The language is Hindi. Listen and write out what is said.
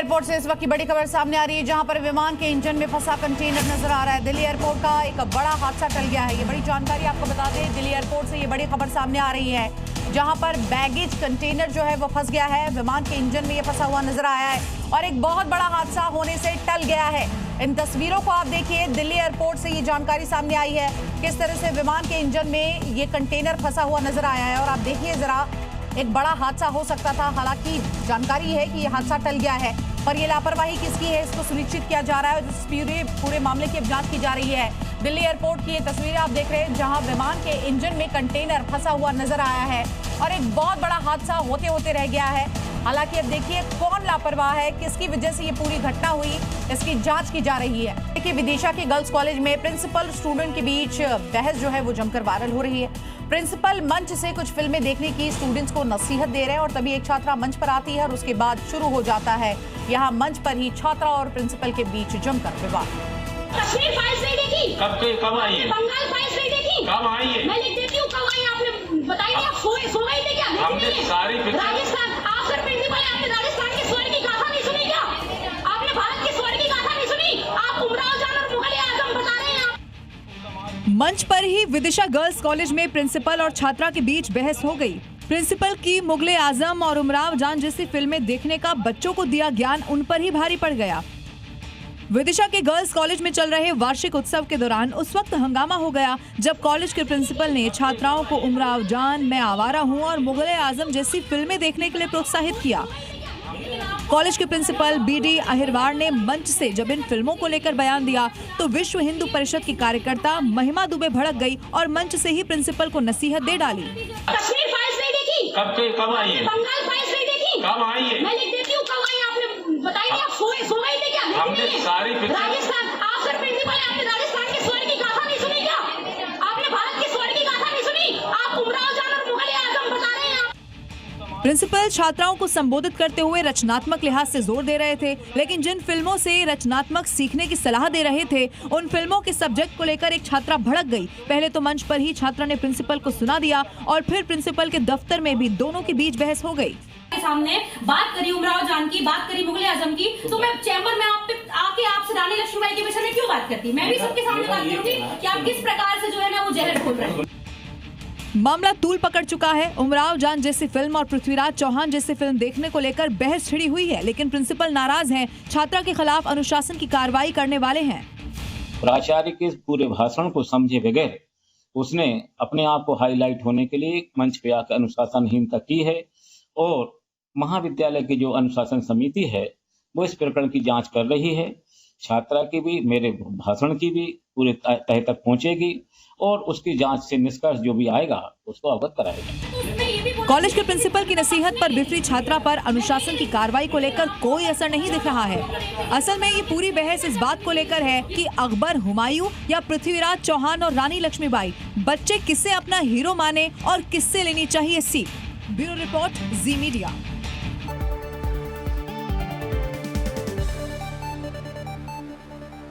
एयरपोर्ट से इस वक्त की बड़ी खबर सामने आ रही है, जहां पर विमान के इंजन में फंसा कंटेनर नजर आ रहा है। दिल्ली एयरपोर्ट का एक बड़ा हादसा टल गया है। ये बड़ी जानकारी आपको बता दें, दिल्ली एयरपोर्ट से ये बड़ी खबर सामने आ रही है, जहां पर बैगेज कंटेनर जो है वो फंस गया है। विमान के इंजन में ये फंसा हुआ नजर आया है और एक बहुत बड़ा हादसा होने से टल गया है। इन तस्वीरों को आप देखिए, दिल्ली एयरपोर्ट से ये जानकारी सामने आई है, किस तरह से विमान के इंजन में ये कंटेनर फंसा हुआ नजर आया है। और आप देखिए जरा, एक बड़ा हादसा हो सकता था। हालांकि जानकारी है कि ये हादसा टल गया है, पर ये लापरवाही किसकी है इसको सुनिश्चित किया जा रहा है। इस पूरे मामले की जांच की जा रही है। दिल्ली एयरपोर्ट की ये तस्वीरें आप देख रहे हैं, जहां विमान के इंजन में कंटेनर फंसा हुआ नजर आया है और एक बहुत बड़ा हादसा होते होते रह गया है। हालांकि अब देखिए कौन लापरवाह है, किसकी वजह से ये पूरी घटना हुई, इसकी जांच की जा रही है। देखिए, विदिशा के गर्ल्स कॉलेज में प्रिंसिपल स्टूडेंट के बीच बहस जो है वो जमकर वायरल हो रही है। प्रिंसिपल मंच से कुछ फिल्में देखने की स्टूडेंट्स को नसीहत दे रहे हैं और तभी एक छात्रा मंच पर आती है और उसके बाद शुरू हो जाता है यहाँ मंच पर ही छात्रा और प्रिंसिपल के बीच जमकर विवाद। कश्मीर फाइल्स नहीं देखी? कब आई है? बंगाल फाइल्स नहीं देखी? कब आई है? मैं लिख देती हूँ कब आई, आपने बताइए। आप सो गए थे क्या? हमने सारी राजस्थान, आप सर प्रिंसिपल है, आपने राजस्थान के स्वर्ण की गाथा नहीं सुनी क्या? आपने भारत के स्वर्ण की गाथा नहीं सुनी? आप उमराव जान और मुगल आजम बता रहे हैं। मंच पर ही विदिशा गर्ल्स कॉलेज में प्रिंसिपल और छात्रा के बीच बहस हो गई। प्रिंसिपल की मुगले आजम और उमराव जान जैसी फिल्में देखने का बच्चों को दिया ज्ञान उन पर ही भारी पड़ गया। विदिशा के गर्ल्स कॉलेज में चल रहे वार्षिक उत्सव के दौरान उस वक्त हंगामा हो गया जब कॉलेज के प्रिंसिपल ने छात्राओं को उमराव जान, मैं आवारा हूं और मुगले आजम जैसी फिल्में देखने के लिए प्रोत्साहित किया। कॉलेज के प्रिंसिपल बीडी अहिरवार ने मंच से जब इन फिल्मों को लेकर बयान दिया तो विश्व हिंदू परिषद की कार्यकर्ता महिमा दुबे भड़क गई और मंच से ही प्रिंसिपल को नसीहत दे डाली। कश्मीर फाइल्स नहीं देखी? कब आई है? बंगाल फाइल्स नहीं देखी? कब आई है? मैं लिख देती हूँ कब आई, आपने बताइए। आप सो गए थे क्या? हमने सारी राजस्थान, आप सर प्रिंसिपल है, आपने राजस्थान के स्वर्ण की गाथा नहीं सुनी क्या? आपने भारत के स्वर्ण की गाथा नहीं सुनी? आप उमराव जान और मुगल आजम बता रहे हैं। प्रिंसिपल छात्राओं को संबोधित करते हुए रचनात्मक लिहाज से जोर दे रहे थे, लेकिन जिन फिल्मों से रचनात्मक सीखने की सलाह दे रहे थे उन फिल्मों के सब्जेक्ट को लेकर एक छात्रा भड़क गई। पहले तो मंच पर ही छात्रा ने प्रिंसिपल को सुना दिया और फिर प्रिंसिपल के दफ्तर में भी दोनों के बीच बहस हो गई। सामने बात करी उमराव जान की, बात करी मुगले आजम की, तो मैं चैम्बर में आके आपसे रानी लक्ष्मीबाई के विषय में क्यों बात करती? मैं भी सबके सामने बात करूंगी कि आप किस प्रकार से जो है ना वो जहर घोल रहे हैं। मामला तूल पकड़ चुका है। उमराव जान जैसी फिल्म और पृथ्वीराज चौहान जैसी फिल्म देखने को लेकर बहस छिड़ी हुई है, लेकिन प्रिंसिपल नाराज हैं। छात्रा के खिलाफ अनुशासन की कार्रवाई करने वाले हैं। प्राचार्य के पूरे भाषण को समझे बगैर उसने अपने आप को हाईलाइट होने के लिए मंच पे आकर अनुशासनहीनता की है और महाविद्यालय की जो अनुशासन समिति है वो इस प्रकरण की जांच कर रही है। छात्रा की भी, मेरे भाषण की भी पूरे तह तक पहुंचेगी और उसकी जांच से निष्कर्ष जो भी आएगा उसको अवगत कराएगा। कॉलेज के प्रिंसिपल की नसीहत पर बिफरी छात्रा पर अनुशासन की कार्रवाई को लेकर कोई असर नहीं दिख रहा है। असल में ये पूरी बहस इस बात को लेकर है कि अकबर, हुमायूं या पृथ्वीराज चौहान और रानी लक्ष्मीबाई, बच्चे किससे अपना हीरो माने और किससे लेनी चाहिए सीख। ब्यूरो रिपोर्ट, जी मीडिया।